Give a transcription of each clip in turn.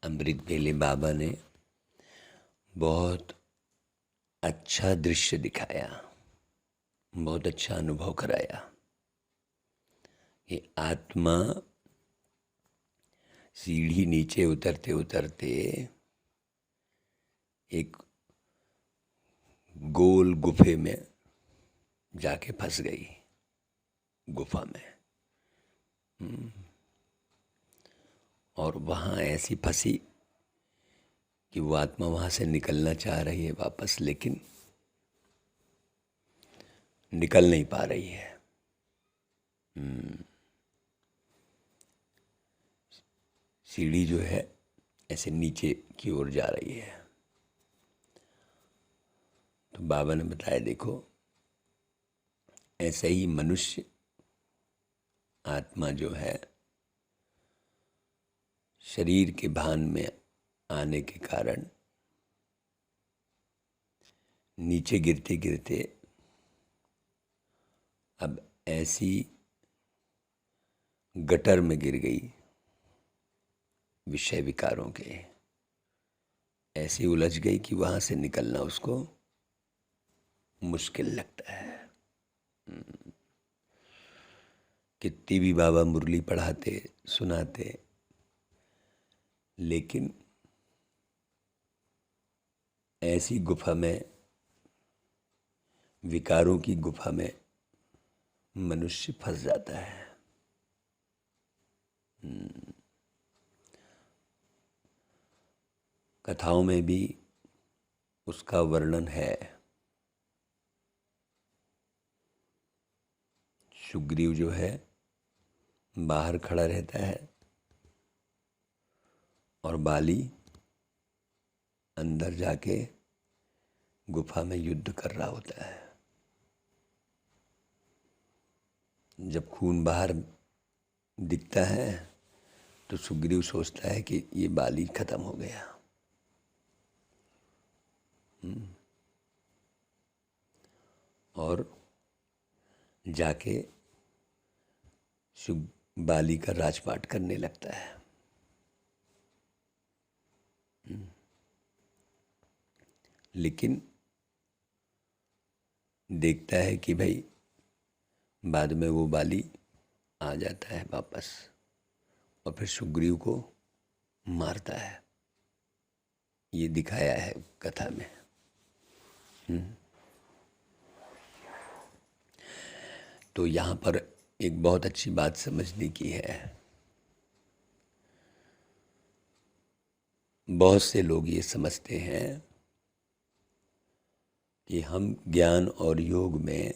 अमृत वेले बाबा ने बहुत अच्छा दृश्य दिखाया, बहुत अच्छा अनुभव कराया। ये आत्मा सीढ़ी नीचे उतरते उतरते एक गोल गुफे में जाके फंस गई, गुफा में। और वहाँ ऐसी फंसी कि वो आत्मा वहाँ से निकलना चाह रही है वापस, लेकिन निकल नहीं पा रही है। सीढ़ी जो है ऐसे नीचे की ओर जा रही है। तो बाबा ने बताया, देखो ऐसे ही मनुष्य आत्मा जो है शरीर के भान में आने के कारण नीचे गिरते गिरते अब ऐसी गटर में गिर गई विषय विकारों के, ऐसी उलझ गई कि वहाँ से निकलना उसको मुश्किल लगता है। कितनी भी बाबा मुरली पढ़ाते सुनाते, लेकिन ऐसी गुफा में, विकारों की गुफा में मनुष्य फंस जाता है। कथाओं में भी उसका वर्णन है। सुग्रीव जो है बाहर खड़ा रहता है और बाली अंदर जाके गुफा में युद्ध कर रहा होता है। जब खून बाहर दिखता है तो सुग्रीव सोचता है कि ये बाली खत्म हो गया। और जाके बाली का राजपाट करने लगता है। लेकिन देखता है कि भाई बाद में वो बाली आ जाता है वापस और फिर सुग्रीव को मारता है। ये दिखाया है कथा में। तो यहाँ पर एक बहुत अच्छी बात समझने की है। बहुत से लोग ये समझते हैं कि हम ज्ञान और योग में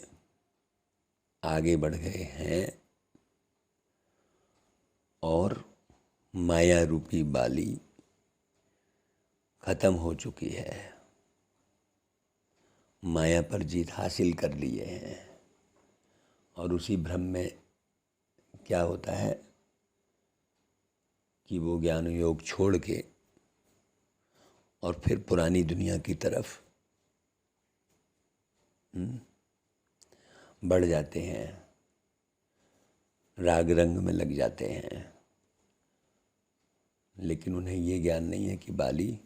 आगे बढ़ गए हैं और माया रूपी बाली खत्म हो चुकी है, माया पर जीत हासिल कर लिए हैं। और उसी भ्रम में क्या होता है कि वो ज्ञान योग छोड़ के और फिर पुरानी दुनिया की तरफ बढ़ जाते हैं, राग रंग में लग जाते हैं। लेकिन उन्हें ये ज्ञान नहीं है कि बाली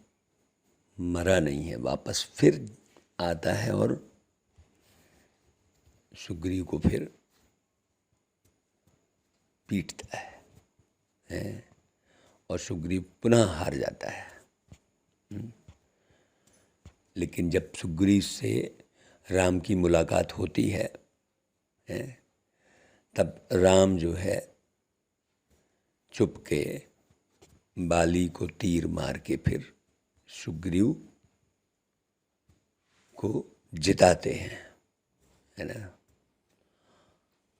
मरा नहीं है, वापस फिर आता है और सुग्रीव को फिर पीटता है और सुग्रीव पुनः हार जाता है। लेकिन जब सुग्रीव से राम की मुलाकात होती है, तब राम जो है चुपके बाली को तीर मार के फिर सुग्रीव को जिताते हैं, है ना।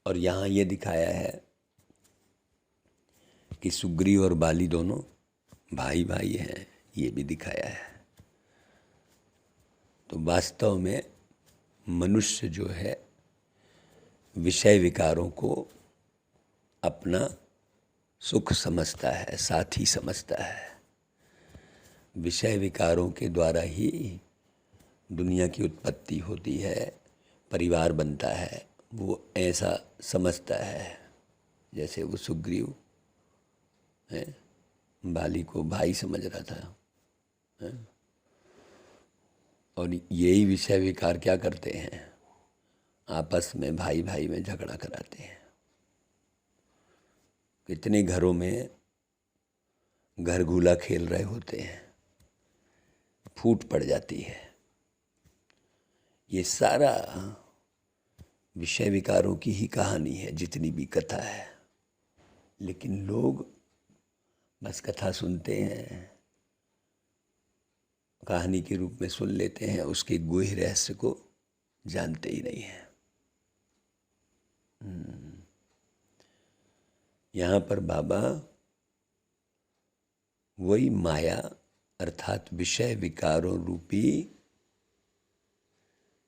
और यहाँ ये दिखाया है कि सुग्रीव और बाली दोनों भाई भाई हैं, ये भी दिखाया है। तो वास्तव में मनुष्य जो है विषय विकारों को अपना सुख समझता है, साथी समझता है। विषय विकारों के द्वारा ही दुनिया की उत्पत्ति होती है, परिवार बनता है, वो ऐसा समझता है। जैसे वो सुग्रीव है, बाली को भाई समझ रहा था, है? और यही विषय विकार क्या करते हैं, आपस में भाई भाई में झगड़ा कराते हैं। कितने घरों में घरगुला खेल रहे होते हैं, फूट पड़ जाती है। ये सारा विषय विकारों की ही कहानी है, जितनी भी कथा है। लेकिन लोग बस कथा सुनते हैं, कहानी के रूप में सुन लेते हैं, उसके गूढ़ रहस्य को जानते ही नहीं हैं। यहाँ पर बाबा वही माया अर्थात विषय विकारों रूपी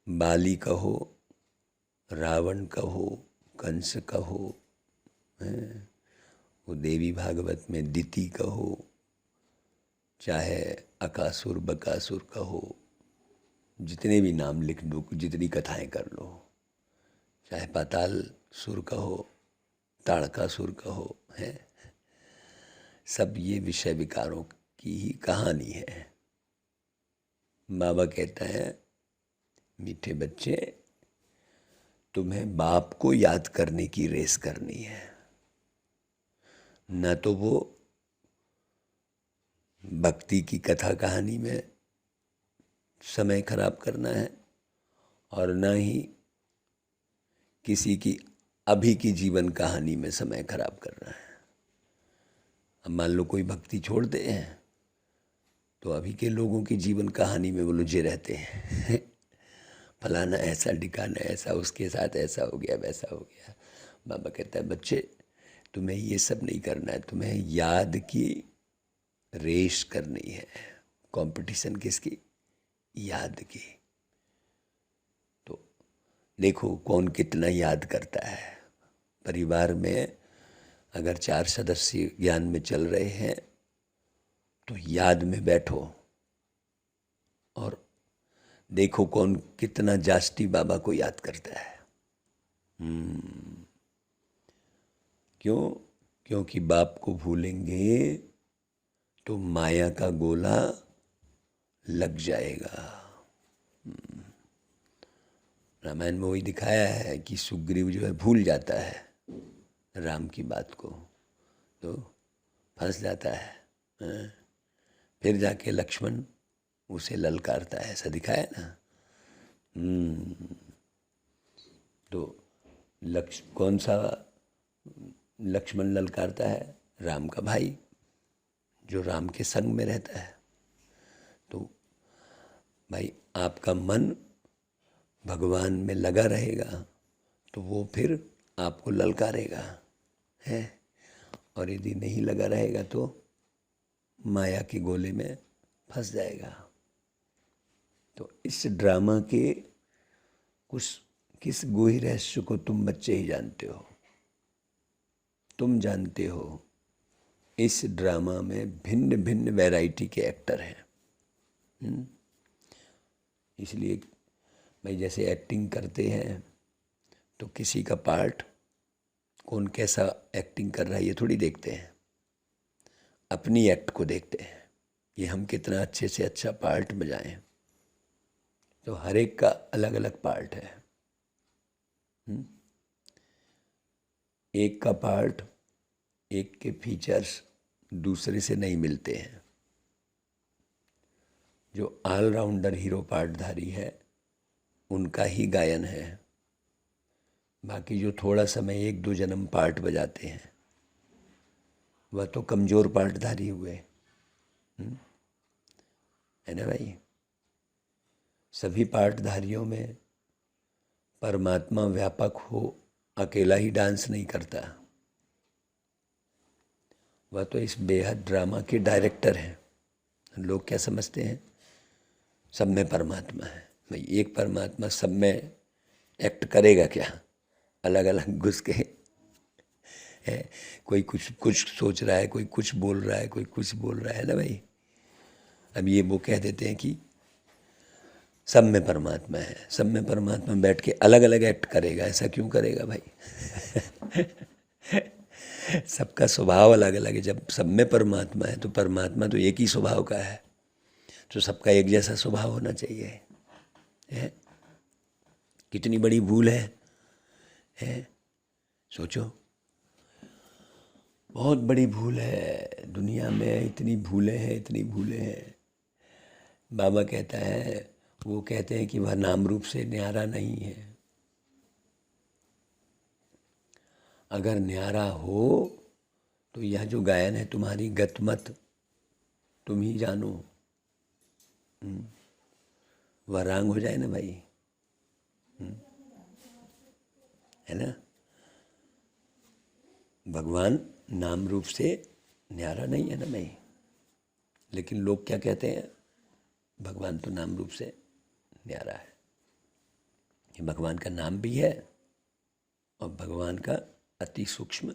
बाली कहो, रावण कहो, कंस कहो, वो देवी भागवत में दिति कहो, चाहे अकासुर बकासुर कहो, जितने भी नाम लिख दो, जितनी कथाएं कर लो, चाहे पाताल सुर कहो, ताड़कासुर कहो, है, सब ये विषय विकारों की ही कहानी है। बाबा कहता है, मीठे बच्चे, तुम्हें बाप को याद करने की रेस करनी है, न तो वो भक्ति की कथा कहानी में समय खराब करना है, और न ही किसी की अभी की जीवन कहानी में समय खराब करना है। अब मान लो कोई भक्ति छोड़ दे हैं, तो अभी के लोगों की जीवन कहानी में वो लुझे रहते हैं फलाना ऐसा, ढिकाना ऐसा, उसके साथ ऐसा हो गया, वैसा हो गया। बाबा कहता है, बच्चे तुम्हें ये सब नहीं करना है, तुम्हें याद की रेस करनी है। कंपटीशन किसकी? याद की। तो देखो कौन कितना याद करता है। परिवार में अगर 4 सदस्य ज्ञान में चल रहे हैं तो याद में बैठो और देखो कौन कितना जास्ती बाबा को याद करता है। क्यों? क्योंकि बाप को भूलेंगे तो माया का गोला लग जाएगा। रामायण में वही दिखाया है कि सुग्रीव जो है भूल जाता है राम की बात को, तो फंस जाता है। फिर जाके लक्ष्मण उसे ललकारता है, ऐसा दिखाया ना। तो कौन सा लक्ष्मण ललकारता है? राम का भाई जो राम के संग में रहता है। तो भाई आपका मन भगवान में लगा रहेगा तो वो फिर आपको ललकारेगा, है, और यदि नहीं लगा रहेगा तो माया के गोले में फंस जाएगा। तो इस ड्रामा के किस गूढ़ रहस्य को तुम बच्चे ही जानते हो। तुम जानते हो इस ड्रामा में भिन्न भिन्न वैरायटी के एक्टर हैं। इसलिए भाई जैसे एक्टिंग करते हैं तो किसी का पार्ट कौन कैसा एक्टिंग कर रहा है ये थोड़ी देखते हैं, अपनी एक्ट को देखते हैं कि हम कितना अच्छे से अच्छा पार्ट बजाएं। तो हर एक का अलग अलग पार्ट है। एक का पार्ट, एक के फीचर्स दूसरे से नहीं मिलते हैं। जो ऑलराउंडर हीरो पार्टधारी है उनका ही गायन है। बाकी जो थोड़ा समय 1-2 जन्म पार्ट बजाते हैं वह तो कमज़ोर पार्टधारी हुए, है ना भाई। सभी पार्टधारियों में परमात्मा व्यापक हो, अकेला ही डांस नहीं करता। वह तो इस बेहद ड्रामा के डायरेक्टर हैं। लोग क्या समझते हैं, सब में परमात्मा है। भाई एक परमात्मा सब में एक्ट करेगा क्या? अलग अलग घुस के है, कोई कुछ सोच रहा है, कोई कुछ बोल रहा है, कोई कुछ बोल रहा है ना भाई। अब ये वो कह देते हैं कि सब में परमात्मा है, सब में परमात्मा बैठ के अलग अलग एक्ट करेगा। ऐसा क्यों करेगा भाई? सबका स्वभाव अलग अलग है। जब सब में परमात्मा है तो परमात्मा तो एक ही स्वभाव का है, तो सबका एक जैसा स्वभाव होना चाहिए। है? कितनी बड़ी भूल है? सोचो, बहुत बड़ी भूल है। दुनिया में इतनी भूलें हैं। बाबा कहता है, वो कहते हैं कि वह नाम रूप से न्यारा नहीं है। अगर न्यारा हो तो यह जो गायन है तुम्हारी गतमत तुम ही जानो, वह रांग हो जाए ना भाई, है ना। भगवान नाम रूप से न्यारा नहीं है ना भाई। लेकिन लोग क्या कहते हैं, भगवान तो नाम रूप से न्यारा है। ये भगवान का नाम भी है और भगवान का अति सूक्ष्म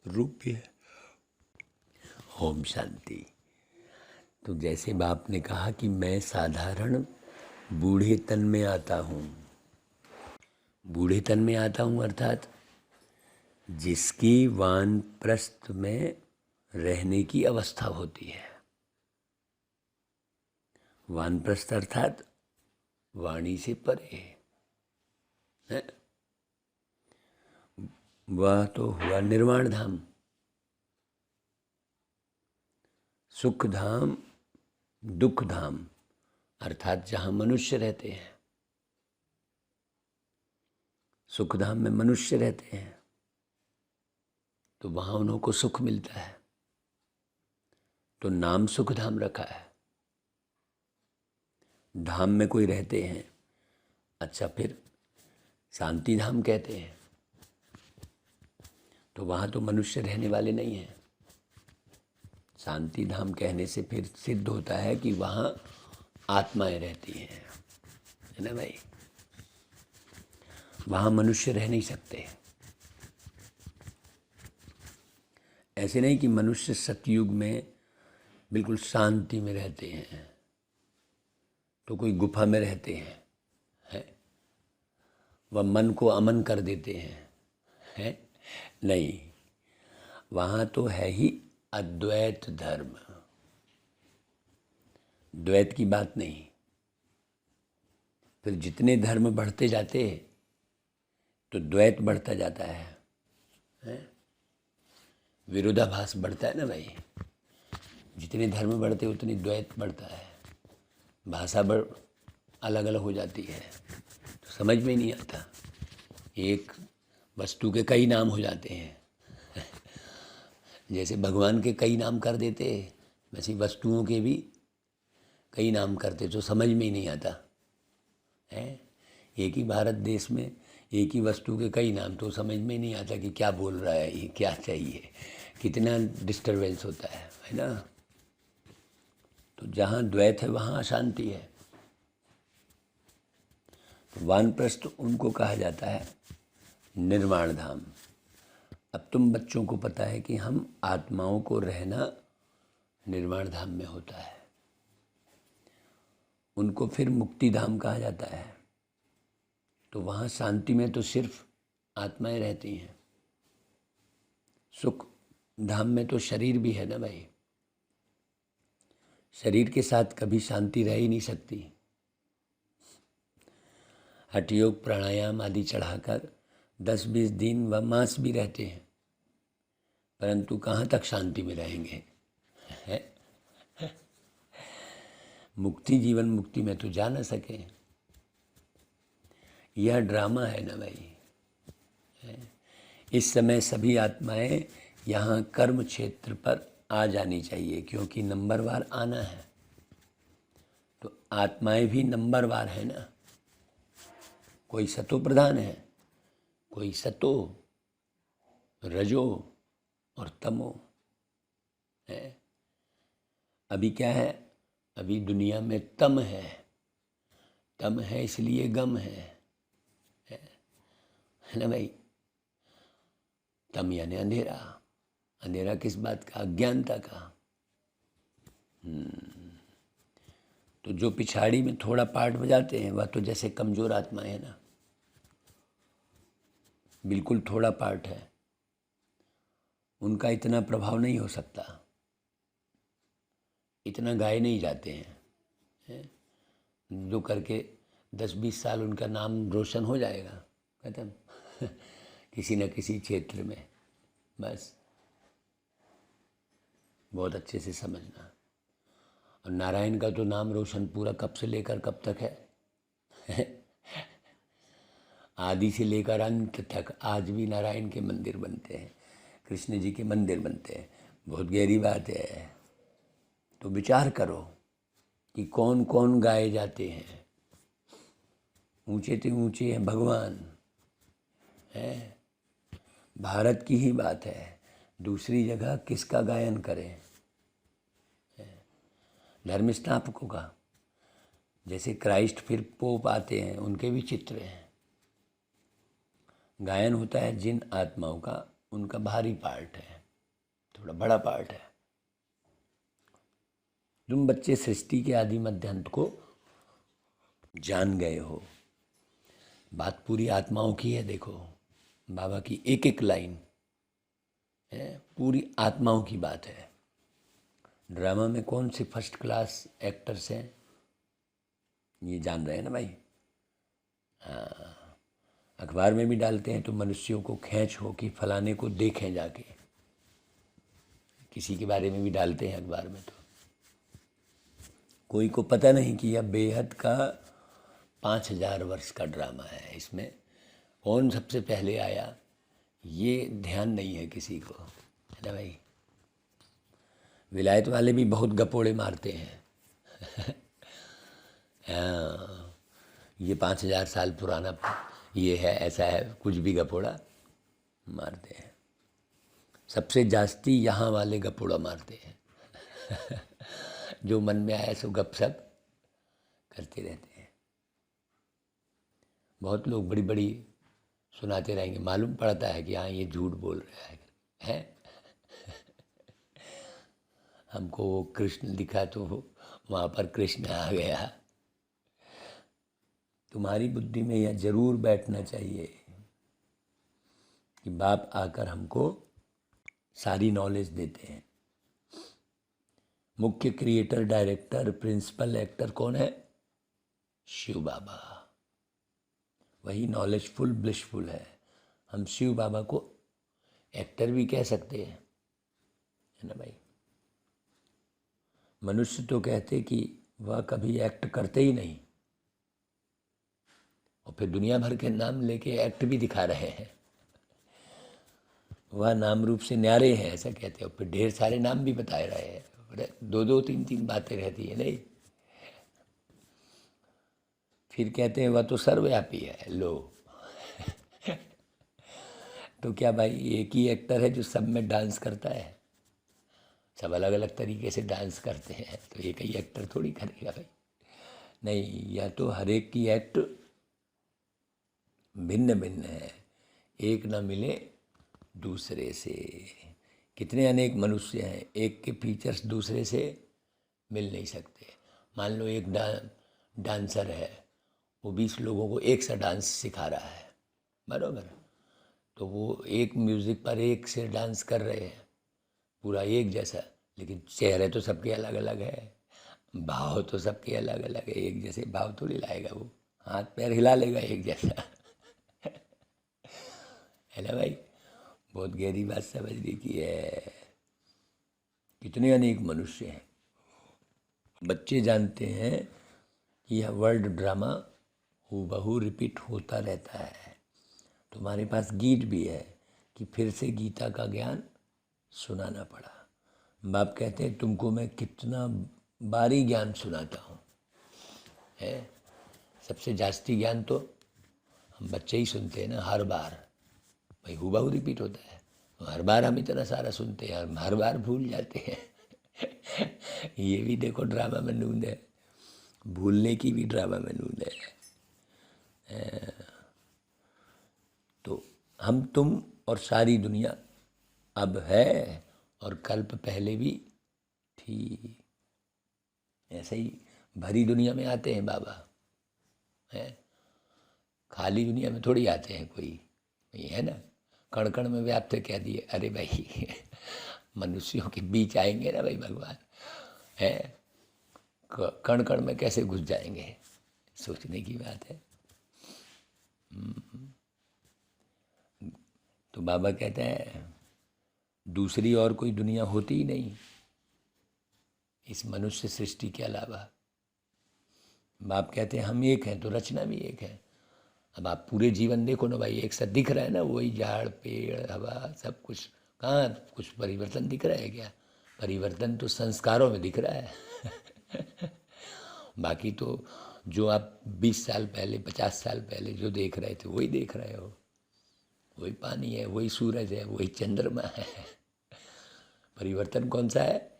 रूप भी है। ओम शांति। तो जैसे बाप ने कहा कि मैं साधारण बूढ़े तन में आता हूँ। बूढ़े तन में आता हूँ अर्थात जिसकी वानप्रस्थ में रहने की अवस्था होती है। वानप्रस्थ अर्थात वाणी से परे है। वह तो हुआ निर्वाण धाम, सुख धाम, दुख धाम, अर्थात जहाँ मनुष्य रहते हैं। सुख धाम में मनुष्य रहते हैं तो वहाँ उनको सुख मिलता है, तो नाम सुख धाम रखा है। धाम में कोई रहते हैं, अच्छा फिर शांति धाम कहते हैं, तो वहाँ तो मनुष्य रहने वाले नहीं हैं। शांति धाम कहने से फिर सिद्ध होता है कि वहाँ आत्माएं रहती हैं, है ना भाई। वहाँ मनुष्य रह नहीं सकते। ऐसे नहीं कि मनुष्य सतयुग में बिल्कुल शांति में रहते हैं तो कोई गुफा में रहते हैं, है? वह मन को अमन कर देते हैं, है? नहीं, वहाँ तो है ही अद्वैत धर्म। द्वैत की बात नहीं। फिर जितने धर्म बढ़ते जाते तो द्वैत बढ़ता जाता है? विरोधाभास बढ़ता है ना भाई। जितने धर्म बढ़ते उतनी द्वैत बढ़ता है। भाषा अलग अलग हो जाती है तो समझ में नहीं आता। एक वस्तु के कई नाम हो जाते हैं जैसे भगवान के कई नाम कर देते, वैसे वस्तुओं के भी कई नाम करते तो समझ में ही नहीं आता है। एक ही भारत देश में एक ही वस्तु के कई नाम, तो समझ में नहीं आता कि क्या बोल रहा है ये, क्या चाहिए, कितना डिस्टरबेंस होता है ना। तो जहाँ द्वैत है वहाँ अशांति है। तो वानप्रस्थ उनको कहा जाता है निर्वाण धाम। अब तुम बच्चों को पता है कि हम आत्माओं को रहना निर्वाण धाम में होता है, उनको फिर मुक्ति धाम कहा जाता है। तो वहाँ शांति में तो सिर्फ आत्माएं रहती हैं। सुख धाम में तो शरीर भी है ना भाई। शरीर के साथ कभी शांति रह ही नहीं सकती। हठ योग प्राणायाम आदि चढ़ाकर 10-20 दिन व मास भी रहते हैं, परंतु कहाँ तक शांति में रहेंगे, है? मुक्ति जीवन मुक्ति में तो जा न सके। यह ड्रामा है ना भाई। इस समय सभी आत्माएं यहाँ कर्म क्षेत्र पर आ जानी चाहिए, क्योंकि नंबरवार आना है। तो आत्माएं भी नंबरवार है ना। कोई सतो प्रधान है, कोई सतो, रजो और तमो है। अभी क्या है, अभी दुनिया में तम है। तम है इसलिए गम है ना भाई। तम यानी अंधेरा। अंधेरा किस बात का? अज्ञानता का। तो जो पिछाड़ी में थोड़ा पार्ट बजाते हैं वह तो जैसे कमज़ोर आत्मा है ना, बिल्कुल थोड़ा पार्ट है। उनका इतना प्रभाव नहीं हो सकता, इतना गाए नहीं जाते हैं। जो करके 10-20 साल उनका नाम रोशन हो जाएगा, खत्म। किसी न किसी क्षेत्र में, बस बहुत अच्छे से समझना। और नारायण का तो नाम रोशन पूरा कब से लेकर कब तक है। आदि से लेकर अंत तक आज भी नारायण के मंदिर बनते हैं, कृष्ण जी के मंदिर बनते हैं। बहुत गहरी बात है। तो विचार करो कि कौन कौन गाए जाते हैं। ऊंचे से ऊंचे हैं भगवान, है भारत की ही बात है। दूसरी जगह किसका गायन करें? धर्म स्थापकों का। जैसे क्राइस्ट फिर पोप आते हैं, उनके भी चित्र हैं। गायन होता है जिन आत्माओं का, उनका भारी पार्ट है, थोड़ा बड़ा पार्ट है। तुम बच्चे सृष्टि के आदि मध्य अंत को जान गए हो। बात पूरी आत्माओं की है। देखो बाबा की एक एक लाइन है, पूरी आत्माओं की बात है। ड्रामा में कौन से फर्स्ट क्लास एक्टर्स हैं, ये जान रहे हैं ना भाई। हाँ, अखबार में भी डालते हैं तो मनुष्यों को खींच हो कि फलाने को देखें जाके। किसी के बारे में भी डालते हैं अखबार में, तो कोई को पता नहीं कि यह बेहद का 5000 वर्ष का ड्रामा है। इसमें कौन सबसे पहले आया ये ध्यान नहीं है किसी को, है ना भाई। विलायत वाले भी बहुत गपोड़े मारते हैं। हाँ, ये 5000 साल पुराना ये है, ऐसा है, कुछ भी गपोड़ा मारते हैं। सबसे जास्ती यहाँ वाले गपोड़ा मारते हैं। जो मन में आया सो गपशप करते रहते हैं। बहुत लोग बड़ी बड़ी सुनाते रहेंगे, मालूम पड़ता है कि हाँ ये झूठ बोल रहा है। हमको वो कृष्ण दिखा तो वहाँ पर कृष्ण आ गया। तुम्हारी बुद्धि में यह जरूर बैठना चाहिए कि बाप आकर हमको सारी नॉलेज देते हैं। मुख्य क्रिएटर, डायरेक्टर, प्रिंसिपल एक्टर कौन है? शिव बाबा। वही नॉलेजफुल, ब्लिसफुल है। हम शिव बाबा को एक्टर भी कह सकते हैं, है ना भाई। मनुष्य तो कहते कि वह कभी एक्ट करते ही नहीं, और फिर दुनिया भर के नाम लेके एक्ट भी दिखा रहे हैं। वह नाम रूप से न्यारे हैं ऐसा कहते हैं, और फिर ढेर सारे नाम भी बताए रहे हैं। दो दो तीन तीन बातें रहती है नहीं। फिर कहते हैं वह तो सर्वव्यापी है। लो तो क्या भाई एक ही एक्टर है जो सब में डांस करता है? सब अलग अलग तरीके से डांस करते हैं, तो एक ही एक्टर थोड़ी करेगा भाई। नहीं, या तो हर एक की एक्ट भिन्न भिन्न है, एक न मिले दूसरे से। कितने अनेक मनुष्य हैं, एक के फीचर्स दूसरे से मिल नहीं सकते। मान लो एक डांसर है, वो 20 लोगों को एक सा डांस सिखा रहा है, बराबर। तो वो एक म्यूज़िक पर एक से डांस कर रहे हैं, पूरा एक जैसा, लेकिन चेहरे तो सबके अलग अलग है, भाव तो सबके अलग अलग है। एक जैसे भाव थोड़ी लाएगा वो, हाथ पैर हिला लेगा एक जैसा। है ना भाई। बहुत गहरी बात समझने की है। कितने अनेक मनुष्य हैं। बच्चे जानते हैं कि यह वर्ल्ड ड्रामा हूबहू रिपीट होता रहता है। तुम्हारे पास गीत भी है कि फिर से गीता का ज्ञान सुनाना पड़ा। बाप कहते हैं तुमको मैं कितना बारी ज्ञान सुनाता हूँ, है। सबसे जास्ती ज्ञान तो हम बच्चे ही सुनते हैं ना, हर बार भाई हूबहू रिपीट होता है। हर बार हम इतना सारा सुनते हैं, हम हर बार भूल जाते हैं। ये भी देखो ड्रामा में नूंद है, भूलने की भी ड्रामा में नूंद है। तो हम, तुम और सारी दुनिया अब है और कल्प पहले भी थी। ऐसे ही भरी दुनिया में आते हैं बाबा, है। खाली दुनिया में थोड़ी आते हैं कोई, है ना। कण कण में व्याप्त कह दिए। अरे भाई मनुष्यों के बीच आएंगे ना भाई भगवान, है कण कण में कैसे घुस जाएंगे, सोचने की बात है। तो बाबा कहते हैं दूसरी और कोई दुनिया होती ही नहीं इस मनुष्य सृष्टि के अलावा। बाप कहते हैं हम एक हैं तो रचना भी एक है। अब आप पूरे जीवन देखो ना भाई, एक साथ दिख रहा है ना, वही झाड़ पेड़ हवा सब कुछ, कहाँ कुछ परिवर्तन दिख रहा है क्या? परिवर्तन तो संस्कारों में दिख रहा है बाकी तो जो आप 20 साल पहले 50 साल पहले जो देख रहे थे वही देख रहे हो। वही पानी है, वही सूरज है, वही चंद्रमा है परिवर्तन कौन सा है?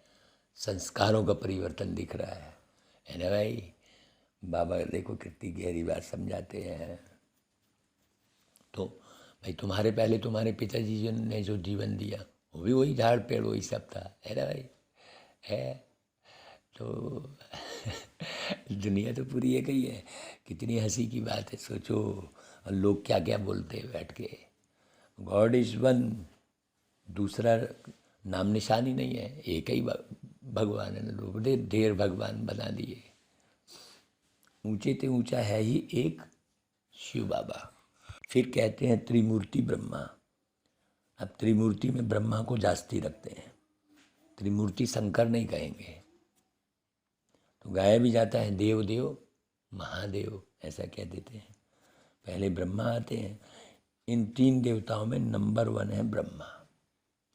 संस्कारों का परिवर्तन दिख रहा है ना भाई। बाबा देखो कितनी गहरी बात समझाते हैं। तो भाई तुम्हारे पहले तुम्हारे पिताजी जी ने जो जीवन दिया वो भी वही झाड़ पेड़ वही सब था, है ना भाई, है तो दुनिया तो पूरी एक ही है। कितनी हंसी की बात है, सोचो और लोग क्या क्या बोलते हैं बैठ के। गॉड इज़ वन, दूसरा नाम निशान ही नहीं है, एक ही भगवान है। लोग ढेर भगवान बना दिए। ऊंचे ते ऊंचा है ही एक शिव बाबा। फिर कहते हैं त्रिमूर्ति ब्रह्मा। अब त्रिमूर्ति में ब्रह्मा को जास्ती रखते हैं, त्रिमूर्ति शंकर नहीं कहेंगे। तो गाया भी जाता है देव देव महादेव, ऐसा कह देते हैं। पहले ब्रह्मा आते हैं। इन 3 देवताओं में नंबर 1 है ब्रह्मा,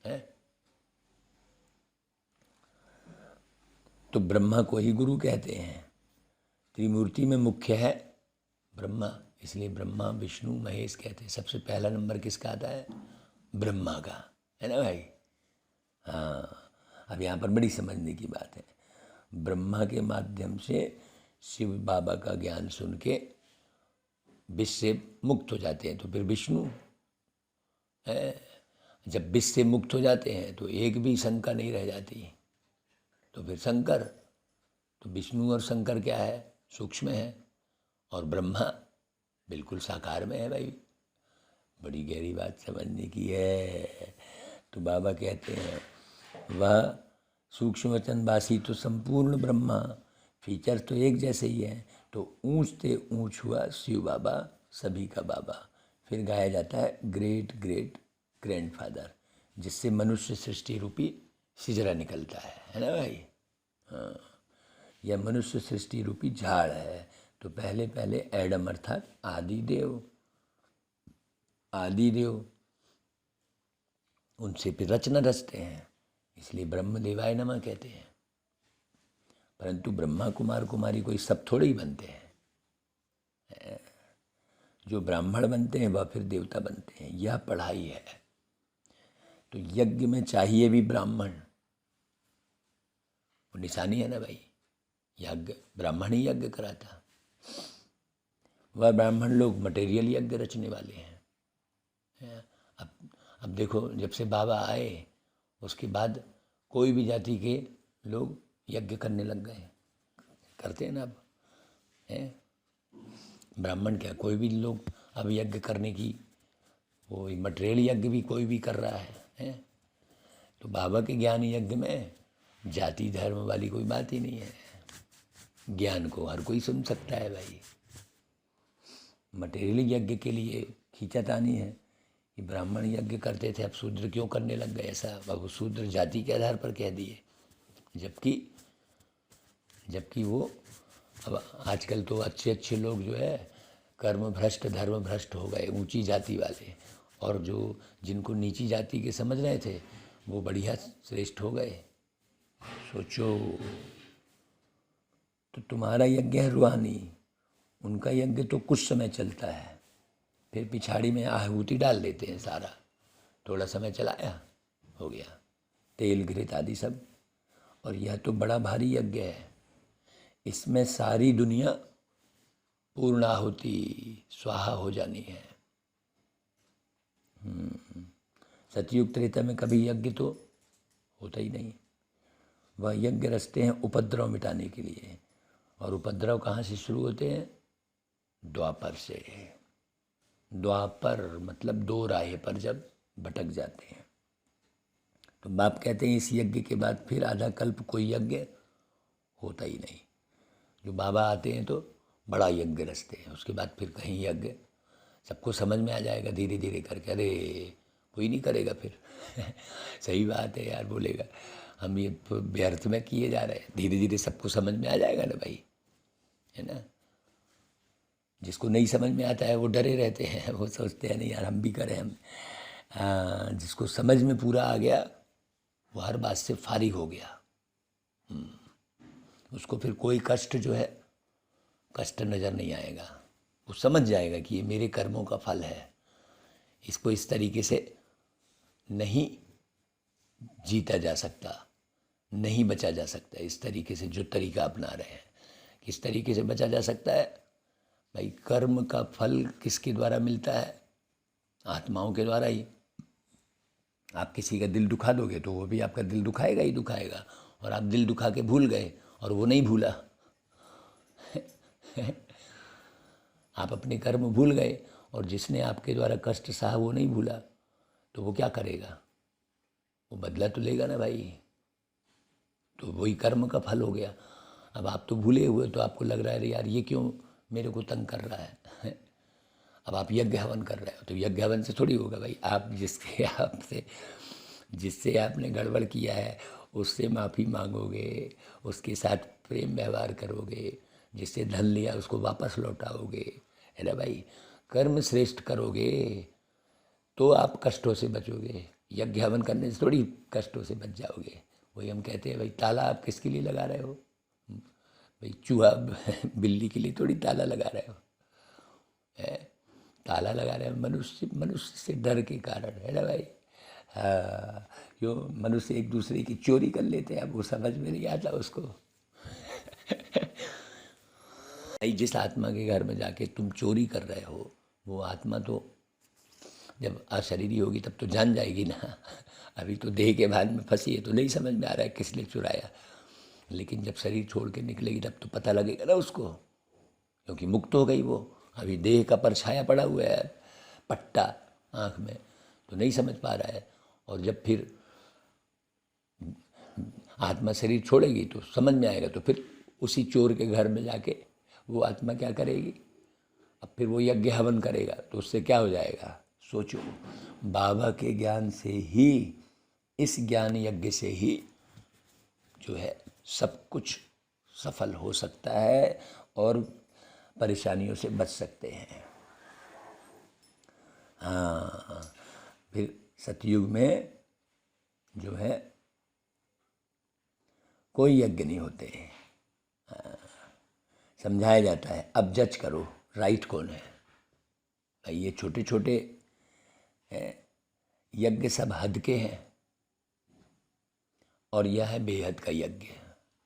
है तो ब्रह्मा को ही गुरु कहते हैं। त्रिमूर्ति में मुख्य है ब्रह्मा, इसलिए ब्रह्मा विष्णु महेश कहते हैं। सबसे पहला नंबर किसका आता है? ब्रह्मा का, है ना भाई। हाँ, अब यहाँ पर बड़ी समझने की बात है। ब्रह्मा के माध्यम से शिव बाबा का ज्ञान सुन के विष से मुक्त हो जाते हैं, तो फिर विष्णु है। जब विष से मुक्त हो जाते हैं तो एक भी शंका नहीं रह जाती, तो फिर शंकर। तो विष्णु और शंकर क्या है? सूक्ष्म है, और ब्रह्मा बिल्कुल साकार में है भाई। बड़ी गहरी बात समझने की है। तो बाबा कहते हैं वह सूक्ष्म वचन वासी तो संपूर्ण ब्रह्मा, फीचर तो एक जैसे ही है। तो ऊंच ते ऊंच हुआ शिव बाबा सभी का बाबा। फिर गाया जाता है ग्रेट ग्रेट ग्रैंडफादर, जिससे मनुष्य सृष्टि रूपी सिजरा निकलता है ना भाई। हाँ, यह मनुष्य सृष्टि रूपी झाड़ है। तो पहले पहले एडम अर्थात आदिदेव, आदिदेव उनसे फिर रचना रचते हैं, इसलिए ब्रह्म देवाय नमः कहते हैं। परंतु ब्रह्मा कुमार कुमारी कोई सब थोड़े ही बनते हैं। जो ब्राह्मण बनते हैं वह फिर देवता बनते हैं, यह पढ़ाई है। तो यज्ञ में चाहिए भी ब्राह्मण, वो निशानी है ना भाई। यज्ञ ब्राह्मण ही यज्ञ कराता। वह ब्राह्मण लोग मटेरियल यज्ञ रचने वाले हैं। अब देखो, जब से बाबा आए उसके बाद कोई भी जाति के लोग यज्ञ करने लग गए, करते हैं ना अब, हैं ब्राह्मण क्या कोई भी लोग अब यज्ञ करने की, वो मटेरियल यज्ञ भी कोई भी कर रहा है। तो बाबा के ज्ञान यज्ञ में जाति धर्म वाली कोई बात ही नहीं है। ज्ञान को हर कोई सुन सकता है भाई। मटेरियल यज्ञ के लिए खींचातानी है कि ब्राह्मण यज्ञ करते थे, अब शूद्र क्यों करने लग गए ऐसा। अब शूद्र जाति के आधार पर कह दिए, जबकि वो अब आजकल तो अच्छे अच्छे लोग जो है कर्म भ्रष्ट धर्म भ्रष्ट हो गए, ऊंची जाति वाले, और जो जिनको नीची जाति के समझ रहे थे वो बढ़िया श्रेष्ठ हो गए। सोचो, तो तुम्हारा यज्ञ है रूहानी, उनका यज्ञ तो कुछ समय चलता है, फिर पिछाड़ी में आहुति डाल देते हैं सारा। थोड़ा समय चलाया, हो गया, तेल घृत आदि सब। और यह तो बड़ा भारी यज्ञ है, इसमें सारी दुनिया पूर्ण आहुति स्वाहा हो जानी है। सतयुग त्रेता में कभी यज्ञ तो होता ही नहीं। वह यज्ञ रचते हैं उपद्रव मिटाने के लिए, और उपद्रव कहाँ से शुरू होते हैं? द्वापर से। द्वापर मतलब 2 राह पर जब भटक जाते हैं। तो बाप कहते हैं इस यज्ञ के बाद फिर आधा कल्प कोई यज्ञ होता ही नहीं। जो बाबा आते हैं तो बड़ा यज्ञ रचते हैं, उसके बाद फिर कहीं यज्ञ सबको समझ में आ जाएगा धीरे धीरे करके, अरे कोई नहीं करेगा फिर सही बात है यार, बोलेगा हम ये व्यर्थ में किए जा रहे हैं, धीरे धीरे सबको समझ में आ जाएगा ना भाई, है ना। जिसको नहीं समझ में आता है वो डरे रहते हैं, वो सोचते हैं नहीं यार हम भी करें हम। जिसको समझ में पूरा आ गया वो हर बात से फारिग हो गया। उसको फिर कोई कष्ट जो है कष्ट नज़र नहीं आएगा। वो समझ जाएगा कि ये मेरे कर्मों का फल है, इसको इस तरीके से नहीं जीता जा सकता, नहीं बचा जा सकता। इस तरीके से जो तरीका अपना रहे हैं, किस तरीके से बचा जा सकता है भाई? कर्म का फल किसके द्वारा मिलता है? आत्माओं के द्वारा ही। आप किसी का दिल दुखा दोगे तो वो भी आपका दिल दुखाएगा ही दुखाएगा, और आप दिल दुखा के भूल गए और वो नहीं भूला आप अपने कर्म भूल गए और जिसने आपके द्वारा कष्ट सहा वो नहीं भूला, तो वो क्या करेगा? वो बदला तो लेगा ना भाई। तो वही कर्म का फल हो गया। अब आप तो भूले हुए, तो आपको लग रहा है यार ये क्यों मेरे को तंग कर रहा है अब आप यज्ञ हवन कर रहे हो, तो यज्ञ हवन से थोड़ी होगा भाई। आप जिससे आपने गड़बड़ किया है उससे माफ़ी मांगोगे, उसके साथ प्रेम व्यवहार करोगे, जिससे धन लिया उसको वापस लौटाओगे, है ना भाई। कर्म श्रेष्ठ करोगे तो आप कष्टों से बचोगे। यज्ञ हवन करने से थोड़ी कष्टों से बच जाओगे। वही हम कहते हैं भाई, ताला आप किसके लिए लगा रहे हो भाई? चूहा बिल्ली के लिए थोड़ी ताला लगा रहे हो, है? ताला लगा रहे हो मनुष्य से डर के कारण, है ना भाई। क्यों मनुष्य एक दूसरे की चोरी कर लेते हैं, अब वो समझ में नहीं आता उसको जिस आत्मा के घर में जाके तुम चोरी कर रहे हो, वो आत्मा तो जब अशरीरी होगी तब तो जान जाएगी ना अभी तो देह के भाग में फंसी है तो नहीं समझ में आ रहा है किस लिए चुराया, लेकिन जब शरीर छोड़ के निकलेगी तब तो पता लगेगा ना उसको, क्योंकि मुक्त हो गई वो। अभी देह का परछाया पड़ा हुआ है, पट्टा आँख में, तो नहीं समझ पा रहा है। और जब फिर आत्मा शरीर छोड़ेगी तो समझ में आएगा, तो फिर उसी चोर के घर में जाके वो आत्मा क्या करेगी? अब फिर वो यज्ञ हवन करेगा, तो उससे क्या हो जाएगा? सोचो, बाबा के ज्ञान से ही, इस ज्ञान यज्ञ से ही जो है सब कुछ सफल हो सकता है और परेशानियों से बच सकते हैं। हाँ, फिर सतयुग में जो है कोई यज्ञ नहीं होते। समझाया जाता है अब जज करो राइट कौन है भाई। ये छोटे छोटे यज्ञ सब हद के हैं और यह है बेहद का यज्ञ।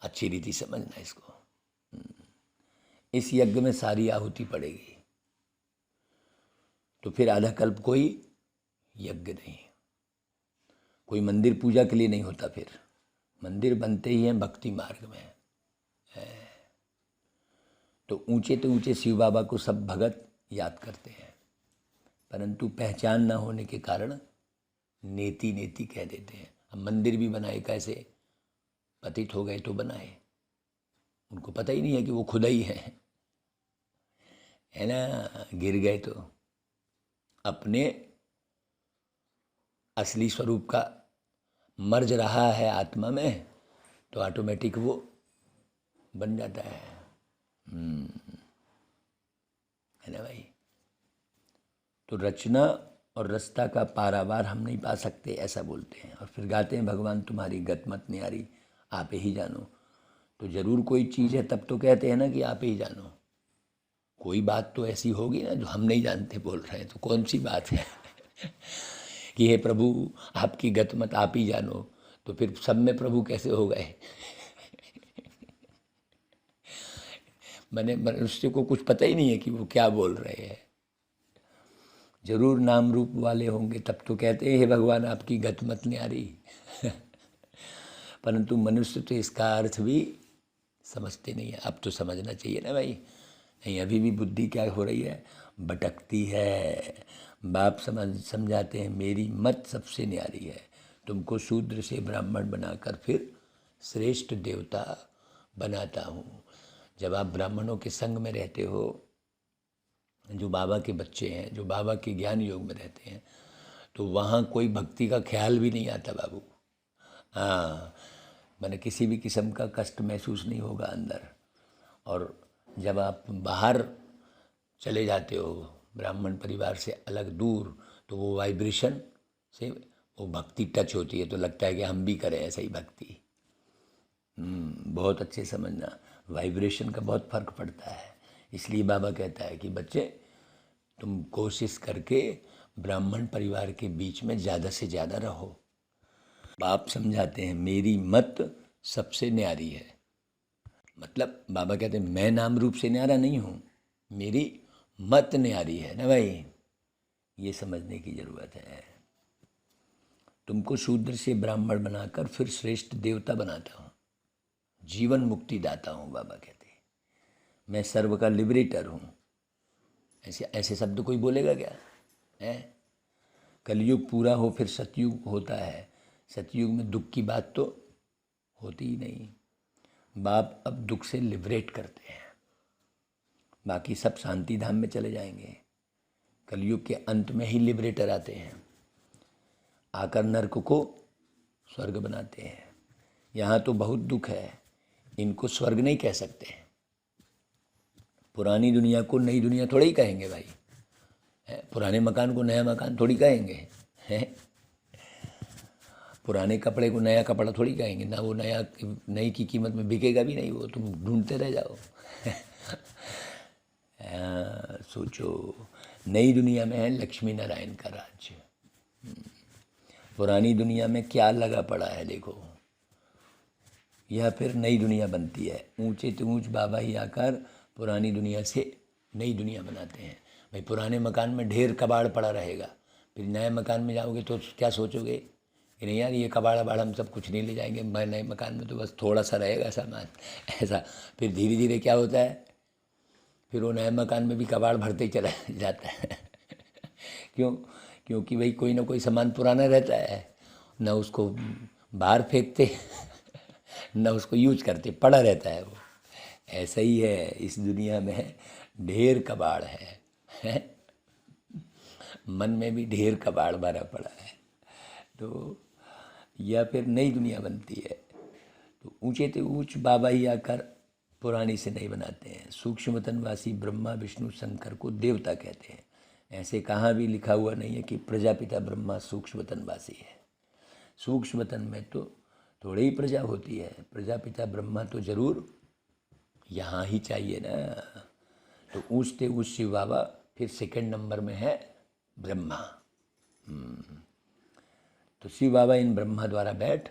अच्छी रीति समझना इसको। इस यज्ञ में सारी आहुति पड़ेगी, तो फिर आधा कल्प कोई यज्ञ नहीं। कोई मंदिर पूजा के लिए नहीं होता, फिर मंदिर बनते ही हैं भक्ति मार्ग में। तो ऊंचे शिव बाबा को सब भगत याद करते हैं, परंतु पहचान न होने के कारण नेति नेति कह देते हैं। अब मंदिर भी बनाए कैसे? पतित हो गए तो बनाए, उनको पता ही नहीं है कि वो खुदा ही है ना। गिर गए तो अपने असली स्वरूप का मर्ज रहा है आत्मा में, तो ऑटोमेटिक वो बन जाता है ना भाई। तो रचना और रस्ता का पारावार हम नहीं पा सकते, ऐसा बोलते हैं। और फिर गाते हैं भगवान तुम्हारी गत मत न्यारी, आप ही जानो। तो जरूर कोई चीज़ है तब तो कहते हैं ना कि आप ही जानो। कोई बात तो ऐसी होगी ना जो हम नहीं जानते बोल रहे हैं, तो कौन सी बात है कि हे प्रभु आपकी गत मत आप ही जानो, तो फिर सब में प्रभु कैसे हो गए मैंने मनुष्य को कुछ पता ही नहीं है कि वो क्या बोल रहे हैं। जरूर नाम रूप वाले होंगे तब तो कहते हैं हे भगवान आपकी गत मत न्यारी परंतु मनुष्य तो इसका अर्थ भी समझते नहीं है। अब तो समझना चाहिए ना भाई। नहीं, अभी भी बुद्धि क्या हो रही है? भटकती है। बाप समझाते हैं मेरी मत सबसे न्यारी है, तुमको शूद्र से ब्राह्मण बनाकर फिर श्रेष्ठ देवता बनाता हूँ। जब आप ब्राह्मणों के संग में रहते हो, जो बाबा के बच्चे हैं, जो बाबा के ज्ञान योग में रहते हैं, तो वहाँ कोई भक्ति का ख्याल भी नहीं आता बाबू। हाँ, मैंने किसी भी किस्म का कष्ट महसूस नहीं होगा अंदर। और जब आप बाहर चले जाते हो ब्राह्मण परिवार से अलग दूर, तो वो वाइब्रेशन से वो भक्ति टच होती है, तो लगता है कि हम भी करें ऐसा ही भक्ति। बहुत अच्छे समझना, वाइब्रेशन का बहुत फ़र्क पड़ता है। इसलिए बाबा कहता है कि बच्चे तुम कोशिश करके ब्राह्मण परिवार के बीच में ज़्यादा से ज़्यादा रहो। बाप समझाते हैं मेरी मत सबसे न्यारी है, मतलब बाबा कहते हैं मैं नाम रूप से न्यारा नहीं हूँ, मेरी मत न्यारी है ना भाई, ये समझने की ज़रूरत है। तुमको शूद्र से ब्राह्मण बनाकर फिर श्रेष्ठ देवता बनाता हूँ, जीवन मुक्ति दाता हूँ। बाबा कहते हैं मैं सर्व का लिबरेटर हूँ। ऐसे ऐसे शब्द कोई बोलेगा क्या है? कलयुग पूरा हो फिर सतयुग होता है, सतयुग में दुख की बात तो होती ही नहीं। बाप अब दुख से लिबरेट करते हैं, बाकी सब शांति धाम में चले जाएंगे। कलयुग के अंत में ही लिबरेटर आते हैं, आकर नर्क को स्वर्ग बनाते हैं। यहाँ तो बहुत दुख है, इनको स्वर्ग नहीं कह सकते। पुरानी दुनिया को नई दुनिया थोड़ी ही कहेंगे भाई, पुराने मकान को नया मकान थोड़ी कहेंगे, हैं? पुराने कपड़े को नया कपड़ा थोड़ी कहेंगे ना, वो नया नई की कीमत में बिकेगा भी नहीं, वो तुम ढूंढते रह जाओ। सोचो, नई दुनिया में है लक्ष्मी नारायण का राज्य, पुरानी दुनिया में क्या लगा पड़ा है देखो। यह फिर नई दुनिया बनती है, ऊंचे तो ऊंच बाबा ही आकर पुरानी दुनिया से नई दुनिया बनाते हैं। भाई पुराने मकान में ढेर कबाड़ पड़ा रहेगा, फिर नए मकान में जाओगे तो क्या सोचोगे कि नहीं यार ये कबाड़ अबाड़ हम सब कुछ नहीं ले जाएंगे, मैं नए मकान में तो बस थोड़ा सा रहेगा सामान, ऐसा। फिर धीरे धीरे क्या होता है, फिर वो नए मकान में भी कबाड़ भरते ही चला जाता है। क्योंकि भाई कोई ना कोई सामान पुराना रहता है, ना उसको बाहर फेंकते ना उसको यूज करते, पड़ा रहता है वो। ऐसा ही है इस दुनिया में, ढेर कबाड़ है? मन में भी ढेर कबाड़ भरा पड़ा है। तो या फिर नई दुनिया बनती है, तो ऊंचे से ऊंच बाबा ही आकर पुरानी से नहीं बनाते हैं। सूक्ष्म तनवासी ब्रह्मा विष्णु शंकर को देवता कहते हैं। ऐसे कहाँ भी लिखा हुआ नहीं है कि प्रजापिता ब्रह्मा सूक्ष्म तनवासी है। सूक्ष्म तन में तो थोड़ी ही प्रजा होती है, प्रजापिता ब्रह्मा तो जरूर यहाँ ही चाहिए ना। तो ऊँचते ऊँच शिव बाबा फिर सेकंड नंबर में है ब्रह्मा। तो शिव बाबा इन ब्रह्मा द्वारा बैठ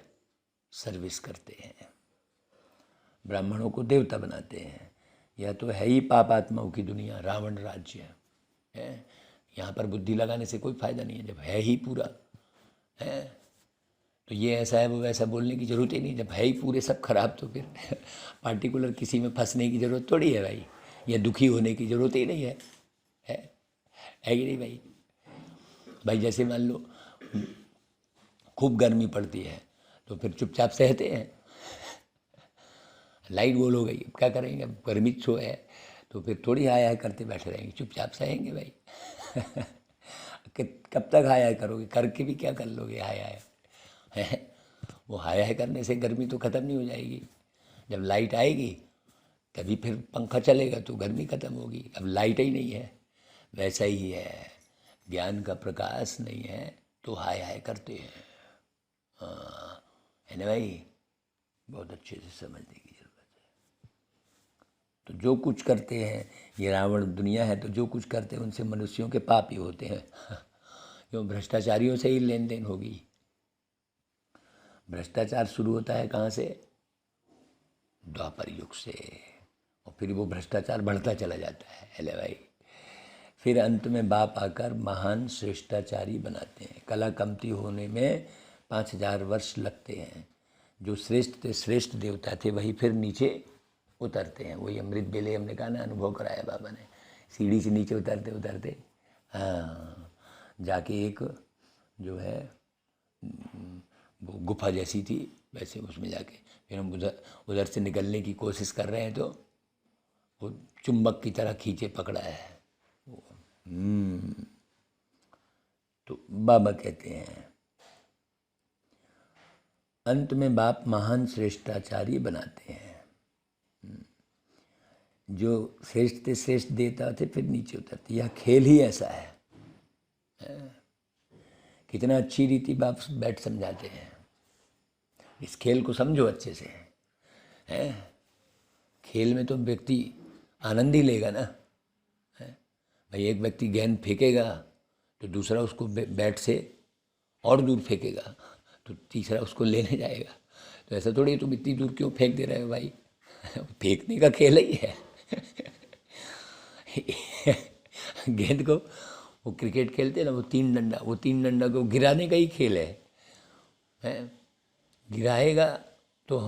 सर्विस करते हैं, ब्राह्मणों को देवता बनाते हैं। यह तो है ही पाप आत्माओं की दुनिया, रावण राज्य है। यहाँ पर बुद्धि लगाने से कोई फ़ायदा नहीं है, जब है ही पूरा है तो ये ऐसा है वो वैसा बोलने की ज़रूरत ही नहीं। जब है ही पूरे सब खराब तो फिर पार्टिकुलर किसी में फंसने की ज़रूरत थोड़ी है भाई, या दुखी होने की ज़रूरत ही नहीं है, है कि नहीं भाई? भाई जैसे मान लो खूब गर्मी पड़ती है तो फिर चुपचाप सहते हैं, लाइट गोल हो गई क्या करेंगे, अब गर्मी छो है तो फिर थोड़ी हाय हाय करते बैठे रहेंगे, चुपचाप सहेंगे भाई। कब तक हाय हाय करोगे, करके भी क्या कर लोगे हाय हाय, है? वो हाय हाय करने से गर्मी तो ख़त्म नहीं हो जाएगी। जब लाइट आएगी तभी फिर पंखा चलेगा तो गर्मी ख़त्म होगी। अब लाइट ही नहीं है, वैसा ही है, ज्ञान का प्रकाश नहीं है तो हाय हाय करते हैं। हाँ है ना भाई, बहुत अच्छे से समझने की ज़रूरत है। तो जो कुछ करते हैं, ये रावण दुनिया है, तो जो कुछ करते हैं उनसे मनुष्यों के पाप ही होते हैं। क्यों, भ्रष्टाचारियों से ही लेन देन होगी। भ्रष्टाचार शुरू होता है कहाँ से, द्वापर युग से, और फिर वो भ्रष्टाचार बढ़ता चला जाता है ले भाई। फिर अंत में बाप आकर महान श्रेष्ठाचारी बनाते हैं। कला कमती होने में 5000 वर्ष लगते हैं। जो श्रेष्ठ थे, श्रेष्ठ देवता थे, वही फिर नीचे उतरते हैं। वही अमृत बेले हमने कहा ना, अनुभव कराया बाबा ने, सीढ़ी से नीचे उतरते उतरते। हाँ, जाके एक जो है वो गुफा जैसी थी, वैसे उसमें जाके फिर हम उधर उधर से निकलने की कोशिश कर रहे हैं तो वो चुंबक की तरह खींचे पकड़ा है। तो बाबा कहते हैं अंत में बाप महान श्रेष्ठाचार्य बनाते हैं। जो श्रेष्ठ थे श्रेष्ठ देता थे फिर नीचे उतरते। यह खेल ही ऐसा है। कितना अच्छी रीति बाप बैठ समझाते हैं। इस खेल को समझो अच्छे से। है खेल में तो व्यक्ति आनंद ही लेगा ना। भाई एक व्यक्ति गेंद फेंकेगा तो दूसरा उसको बैट से और दूर फेंकेगा तो तीसरा उसको लेने जाएगा। तो ऐसा थोड़ी तुम इतनी दूर क्यों फेंक दे रहे हो भाई। फेंकने का खेल ही है। गेंद को वो क्रिकेट खेलते हैं ना, वो तीन डंडा को गिराने का ही खेल है। गिराएगा तो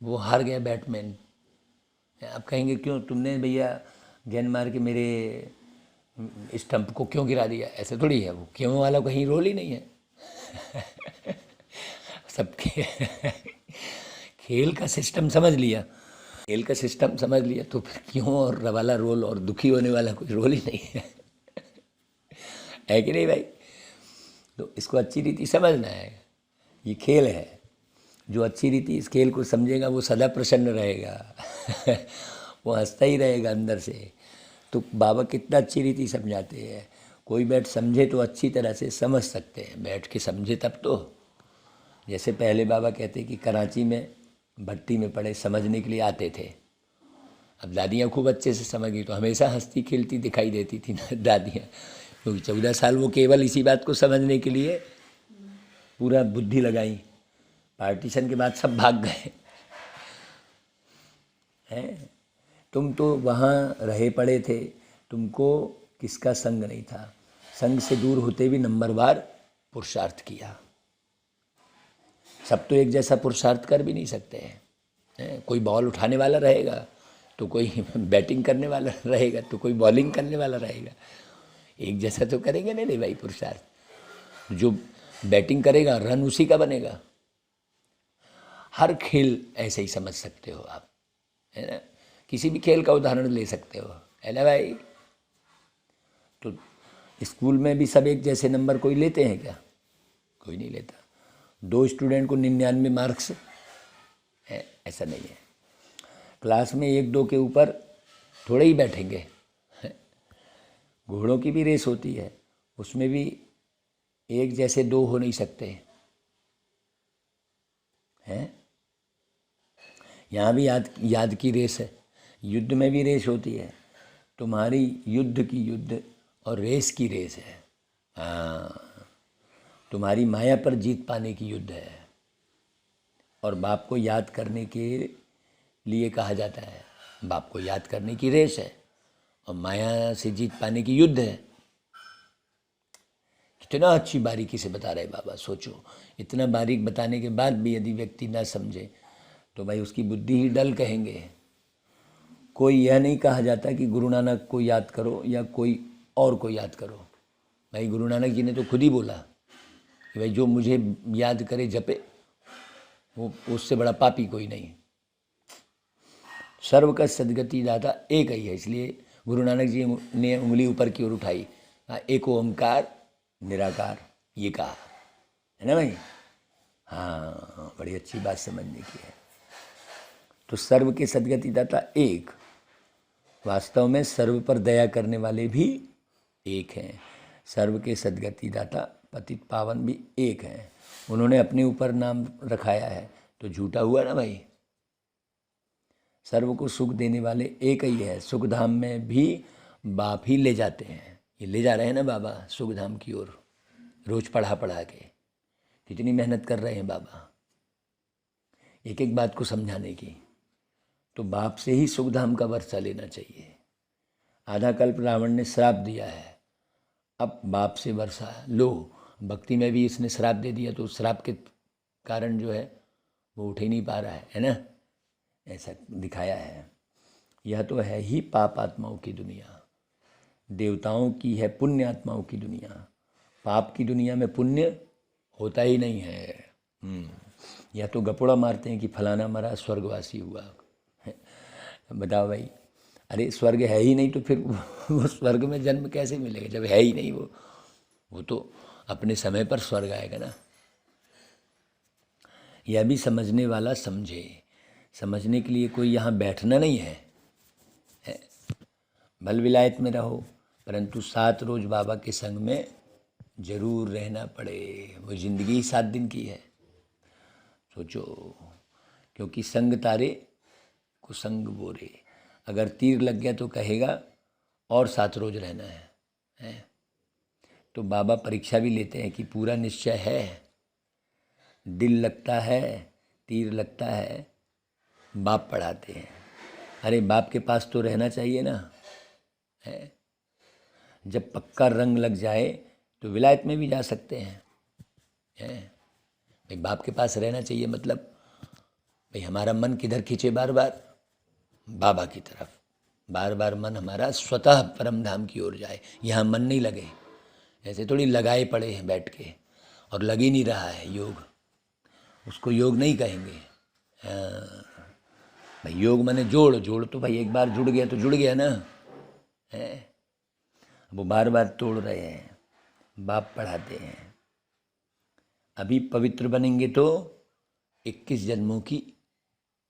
वो हार गया बैट्समैन। आप कहेंगे क्यों तुमने भैया गेंद मार के मेरे स्टंप को क्यों गिरा दिया। ऐसे थोड़ी है, वो क्यों वाला कहीं रोल ही नहीं है। सबके खेल का सिस्टम समझ लिया, खेल का सिस्टम समझ लिया तो फिर क्यों और वाला रोल और दुखी होने वाला कोई रोल ही नहीं है कि नहीं भाई। तो इसको अच्छी रीति समझना है। ये खेल है। जो अच्छी रीति इस खेल को समझेगा वो सदा प्रसन्न रहेगा। वो हंसता ही रहेगा अंदर से। तो बाबा कितना अच्छी रीति समझाते हैं। कोई बैठ समझे तो अच्छी तरह से समझ सकते हैं, बैठ के समझे तब तो। जैसे पहले बाबा कहते कि कराची में भट्टी में पड़े समझने के लिए आते थे। अब दादियाँ खूब अच्छे से समझ गई तो हमेशा हंसती खेलती दिखाई देती थी ना दादियाँ, क्योंकि 14 साल वो केवल इसी बात को समझने के लिए पूरा बुद्धि लगाई। पार्टीशन के बाद सब भाग गए हैं। तुम तो वहाँ रहे पड़े थे, तुमको किसका संग नहीं था। संग से दूर होते भी नंबरवार पुरुषार्थ किया। सब तो एक जैसा पुरुषार्थ कर भी नहीं सकते हैं। कोई बॉल उठाने वाला रहेगा तो कोई बैटिंग करने वाला रहेगा तो कोई बॉलिंग करने वाला रहेगा। एक जैसा तो करेंगे नहीं भाई पुरुषार्थ। जो बैटिंग करेगा रन उसी का बनेगा। हर खेल ऐसे ही समझ सकते हो आप, है ना। किसी भी खेल का उदाहरण ले सकते हो, है ना भाई। तो स्कूल में भी सब एक जैसे नंबर कोई लेते हैं क्या? कोई नहीं लेता। 2 स्टूडेंट को 99 मार्क्स है, ऐसा नहीं है। क्लास में 1-2 के ऊपर थोड़े ही बैठेंगे। घोड़ों की भी रेस होती है, उसमें भी एक जैसे 2 हो नहीं सकते हैं। यहाँ भी याद की रेस है। युद्ध में भी रेस होती है। तुम्हारी युद्ध की युद्ध और रेस की रेस है। हाँ, तुम्हारी माया पर जीत पाने की युद्ध है और बाप को याद करने के लिए कहा जाता है। बाप को याद करने की रेस है और माया से जीत पाने की युद्ध है। कितना अच्छी बारीकी से बता रहे बाबा। सोचो, इतना बारीक बताने के बाद भी यदि व्यक्ति ना समझे तो भाई उसकी बुद्धि ही डल कहेंगे। कोई यह नहीं कहा जाता कि गुरु नानक को याद करो या कोई और को याद करो। भाई गुरु नानक जी ने तो खुद ही बोला कि भाई जो मुझे याद करे जपे वो उससे बड़ा पापी कोई नहीं। सर्व का सदगति दाता एक ही है। इसलिए गुरु नानक जी ने उंगली ऊपर की ओर उठाई, एक ओंकार निराकार, ये कहा है ना भाई। हाँ, बड़ी अच्छी बात समझने की है। तो सर्व के सदगति दाता एक, वास्तव में सर्व पर दया करने वाले भी एक हैं। सर्व के सदगति दाता पतित पावन भी एक हैं। उन्होंने अपने ऊपर नाम रखाया है तो झूठा हुआ ना भाई। सर्व को सुख देने वाले एक ही है। सुख धाम में भी बाप ही ले जाते हैं। ये ले जा रहे हैं ना बाबा सुख धाम की ओर, रोज पढ़ा के। कितनी मेहनत कर रहे हैं बाबा एक एक बात को समझाने की। तो बाप से ही सुख धाम का वर्षा लेना चाहिए। आधा कल्प रावण ने श्राप दिया है, अब बाप से वर्षा लो। भक्ति में भी इसने श्राप दे दिया तो श्राप के कारण जो है वो उठ ही नहीं पा रहा है ना। ऐसा दिखाया है। यह तो है ही पाप आत्माओं की दुनिया, देवताओं की है पुण्य आत्माओं की दुनिया। पाप की दुनिया में पुण्य होता ही नहीं है। या तो गपोड़ा मारते हैं कि फलाना मरा स्वर्गवासी हुआ। बताओ भाई, अरे स्वर्ग है ही नहीं तो फिर वो स्वर्ग में जन्म कैसे मिलेगा जब है ही नहीं वो तो अपने समय पर स्वर्ग आएगा ना। यह भी समझने वाला समझे। समझने के लिए कोई यहाँ बैठना नहीं है, भल विलायत में रहो, परंतु 7 रोज बाबा के संग में जरूर रहना पड़े। वो ज़िंदगी 7 दिन की है, सोचो। क्योंकि संग तारे को संग बोरे, अगर तीर लग गया तो कहेगा और 7 रोज रहना है। तो बाबा परीक्षा भी लेते हैं कि पूरा निश्चय है। दिल लगता है, तीर लगता है, बाप पढ़ाते हैं। अरे बाप के पास तो रहना चाहिए ना, है। जब पक्का रंग लग जाए तो विलायत में भी जा सकते हैं, भाई बाप के पास रहना चाहिए। मतलब भाई हमारा मन किधर खींचे बार बार, बाबा की तरफ। बार बार मन हमारा स्वतः परम धाम की ओर जाए, यहाँ मन नहीं लगे। ऐसे थोड़ी लगाए पड़े हैं बैठ के और लग ही नहीं रहा है योग, उसको योग नहीं कहेंगे। भाई योग माने जोड़ तो भाई एक बार जुड़ गया तो जुड़ गया ना, है। वो बार बार तोड़ रहे हैं, बाप पढ़ाते हैं। अभी पवित्र बनेंगे तो 21 जन्मों की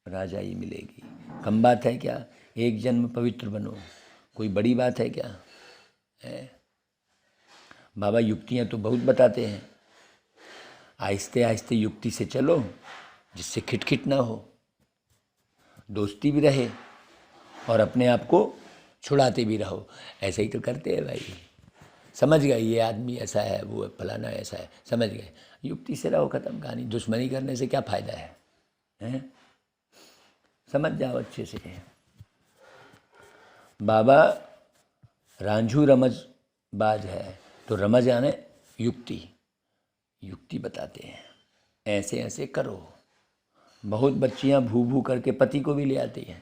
राजाई मिलेगी। कम बात है क्या, एक जन्म पवित्र बनो, कोई बड़ी बात है क्या, है। बाबा युक्तियाँ तो बहुत बताते हैं, आहिस्ते आहिस्ते युक्ति से चलो जिससे खिटखिट ना हो, दोस्ती भी रहे और अपने आप को छुड़ाते भी रहो। ऐसे ही तो करते हैं भाई। समझ गए ये आदमी ऐसा है, वो फलाना ऐसा है, समझ गए, युक्ति से रहो, ख़त्म कहानी। दुश्मनी करने से क्या फ़ायदा है? समझ जाओ अच्छे से। बाबा रांझू रमज बाज है, तो रमज यानी युक्ति बताते हैं, ऐसे ऐसे करो। बहुत बच्चियां भू भू करके पति को भी ले आती हैं,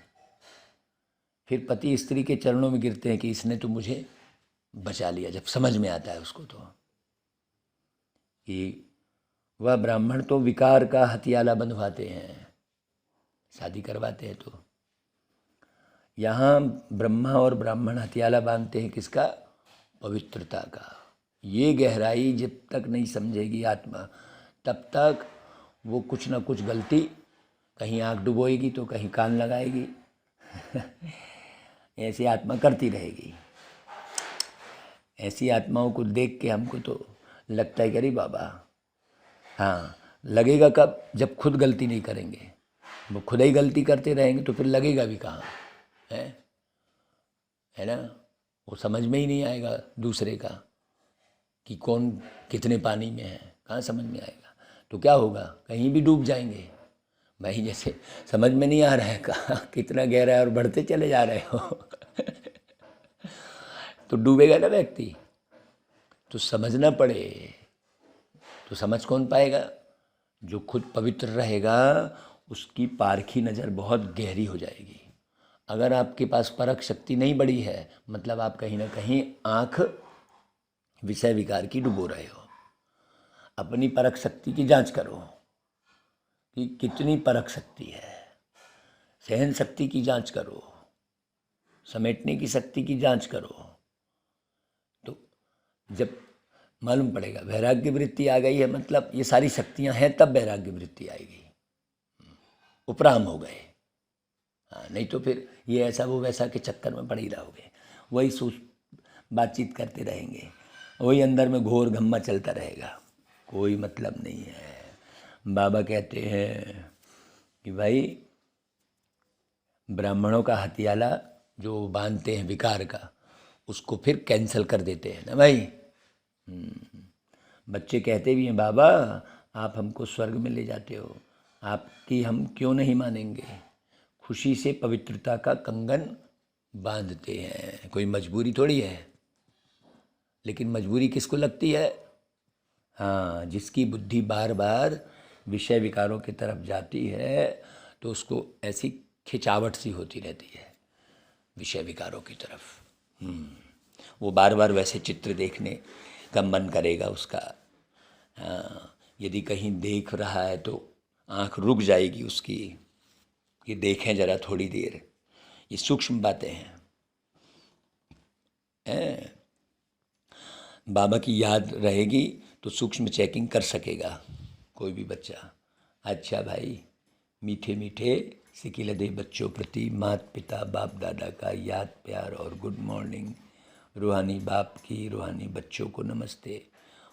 फिर पति स्त्री के चरणों में गिरते हैं कि इसने तो मुझे बचा लिया। जब समझ में आता है उसको तो कि वह ब्राह्मण तो विकार का हथियाला बंधवाते हैं, शादी करवाते हैं। तो यहाँ ब्रह्मा और ब्राह्मण हथियाला बांधते हैं किसका? पवित्रता का। ये गहराई जब तक नहीं समझेगी आत्मा, तब तक वो कुछ ना कुछ गलती, कहीं आँख डुबोएगी तो कहीं कान लगाएगी ऐसी आत्मा करती रहेगी। ऐसी आत्माओं को देख के हमको तो लगता है कि अरे बाबा, हाँ लगेगा कब? जब खुद गलती नहीं करेंगे। वो खुद ही गलती करते रहेंगे तो फिर लगेगा भी कहाँ, है ना। वो समझ में ही नहीं आएगा दूसरे का कि कौन कितने पानी में है, कहाँ समझ में आएगा। तो क्या होगा, कहीं भी डूब जाएंगे भाई। जैसे समझ में नहीं आ रहा है कहाँ कितना गहरा है और बढ़ते चले जा रहे हो तो डूबेगा ना व्यक्ति। तो समझना पड़े। तो समझ कौन पाएगा? जो खुद पवित्र रहेगा, उसकी पारखी नज़र बहुत गहरी हो जाएगी। अगर आपके पास परख शक्ति नहीं बढ़ी है, मतलब आप कहीं ना कहीं आँख विषय विकार की डुबो रहे हो। अपनी परख शक्ति की जांच करो कि कितनी परख शक्ति है। सहन शक्ति की जांच करो, समेटने की शक्ति की जांच करो। तो जब मालूम पड़ेगा वैराग्य वृत्ति आ गई है, मतलब ये सारी शक्तियां हैं, तब वैराग्य वृत्ति आएगी। उपराम हो गए, हाँ। नहीं तो फिर ये ऐसा वो वैसा के चक्कर में पड़ ही रहोगे, वही सोच बातचीत करते रहेंगे, वही अंदर में घोर घम्मा चलता रहेगा, कोई मतलब नहीं है। बाबा कहते हैं कि भाई ब्राह्मणों का हथियाला जो बांधते हैं विकार का, उसको फिर कैंसिल कर देते हैं ना भाई। बच्चे कहते भी हैं, बाबा आप हमको स्वर्ग में ले जाते हो, आपकी हम क्यों नहीं मानेंगे। खुशी से पवित्रता का कंगन बांधते हैं, कोई मजबूरी थोड़ी है। लेकिन मजबूरी किसको लगती है? हाँ, जिसकी बुद्धि बार बार विषय विकारों की तरफ जाती है, तो उसको ऐसी खिंचावट सी होती रहती है विषय विकारों की तरफ। वो बार बार वैसे चित्र देखने कम मन करेगा उसका। हाँ, यदि कहीं देख रहा है तो आँख रुक जाएगी उसकी कि देखें ज़रा थोड़ी देर। ये सूक्ष्म बातें हैं। बाबा की याद रहेगी तो सूक्ष्म चेकिंग कर सकेगा कोई भी बच्चा। अच्छा भाई, मीठे मीठे सिकिलदे बच्चों प्रति माता पिता बाप दादा का याद प्यार और गुड मॉर्निंग। रूहानी बाप की रूहानी बच्चों को नमस्ते,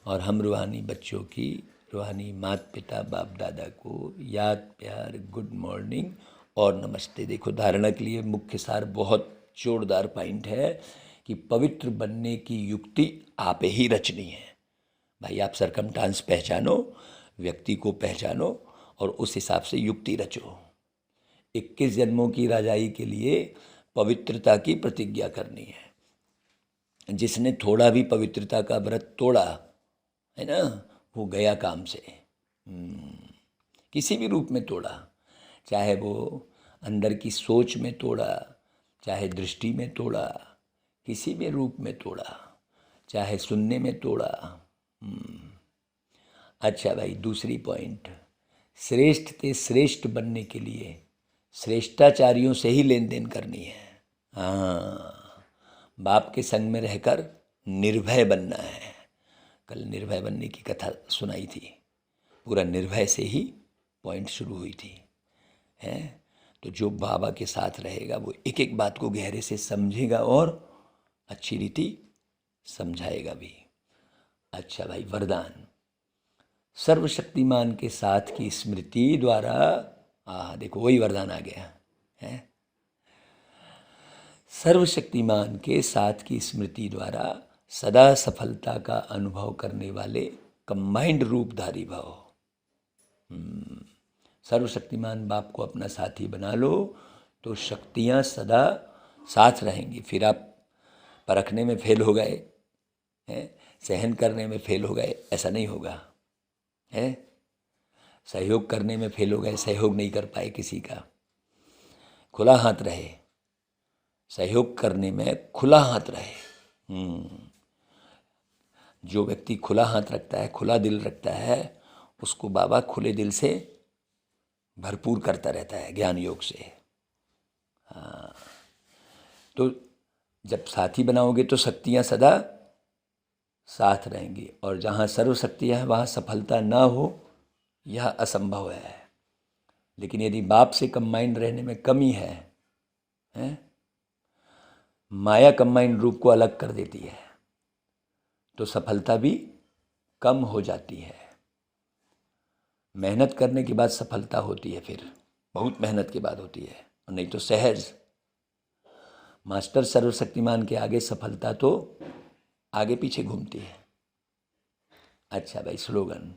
और हम रूहानी बच्चों की रूहानी माता पिता बाप दादा को याद प्यार गुड मॉर्निंग और नमस्ते। देखो, धारणा के लिए मुख्य सार बहुत जोरदार पॉइंट है कि पवित्र बनने की युक्ति आप ही रचनी है। भाई, आप सरकमस्टांस पहचानो, व्यक्ति को पहचानो और उस हिसाब से युक्ति रचो। 21 जन्मों की राजाई के लिए पवित्रता की प्रतिज्ञा करनी है। जिसने थोड़ा भी पवित्रता का व्रत तोड़ा है ना, वो गया काम से। किसी भी रूप में तोड़ा, चाहे वो अंदर की सोच में तोड़ा, चाहे दृष्टि में तोड़ा, किसी भी रूप में तोड़ा, चाहे सुनने में तोड़ा। अच्छा भाई, दूसरी पॉइंट, श्रेष्ठ से श्रेष्ठ बनने के लिए श्रेष्ठाचार्यों से ही लेन देन करनी है। हाँ, बाप के संग में रहकर निर्भय बनना है। कल निर्भय बनने की कथा सुनाई थी, पूरा निर्भय से ही पॉइंट शुरू हुई थी। हैं, तो जो बाबा के साथ रहेगा वो एक एक बात को गहरे से समझेगा और अच्छी रीति समझाएगा भी। अच्छा भाई, वरदान, सर्वशक्तिमान के साथ की स्मृति द्वारा, देखो वही वरदान आ गया है। सर्वशक्तिमान के साथ की स्मृति द्वारा सदा सफलता का अनुभव करने वाले कंबाइंड रूपधारी भाव। सर्वशक्तिमान बाप को अपना साथी बना लो तो शक्तियाँ सदा साथ रहेंगी। फिर आप परखने में फेल हो गए हैं, सहन करने में फेल हो गए, ऐसा नहीं होगा है। सहयोग करने में फेल हो गए, सहयोग नहीं कर पाए किसी का, खुला हाथ रहे, सहयोग करने में खुला हाथ रहे। जो व्यक्ति खुला हाथ रखता है, खुला दिल रखता है, उसको बाबा खुले दिल से भरपूर करता रहता है ज्ञान योग से। हाँ, तो जब साथी बनाओगे तो शक्तियाँ सदा साथ रहेंगी, और जहाँ सर्वशक्तियाँ है वहाँ सफलता ना हो यह असंभव है। लेकिन यदि बाप से कंबाइंड रहने में कमी है, माया कंबाइंड रूप को अलग कर देती है, तो सफलता भी कम हो जाती है। मेहनत करने के बाद सफलता होती है, फिर बहुत मेहनत के बाद होती है, और नहीं तो सहज। मास्टर सर्वशक्तिमान के आगे सफलता तो आगे पीछे घूमती है। अच्छा भाई, स्लोगन,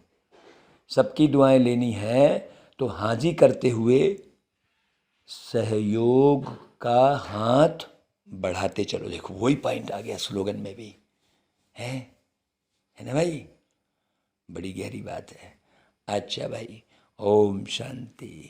सबकी दुआएं लेनी है तो हाजी करते हुए सहयोग का हाथ बढ़ाते चलो। देखो, वही पॉइंट आ गया स्लोगन में भी, है ना भाई, बड़ी गहरी बात है। अच्छा भाई, ओम शांति।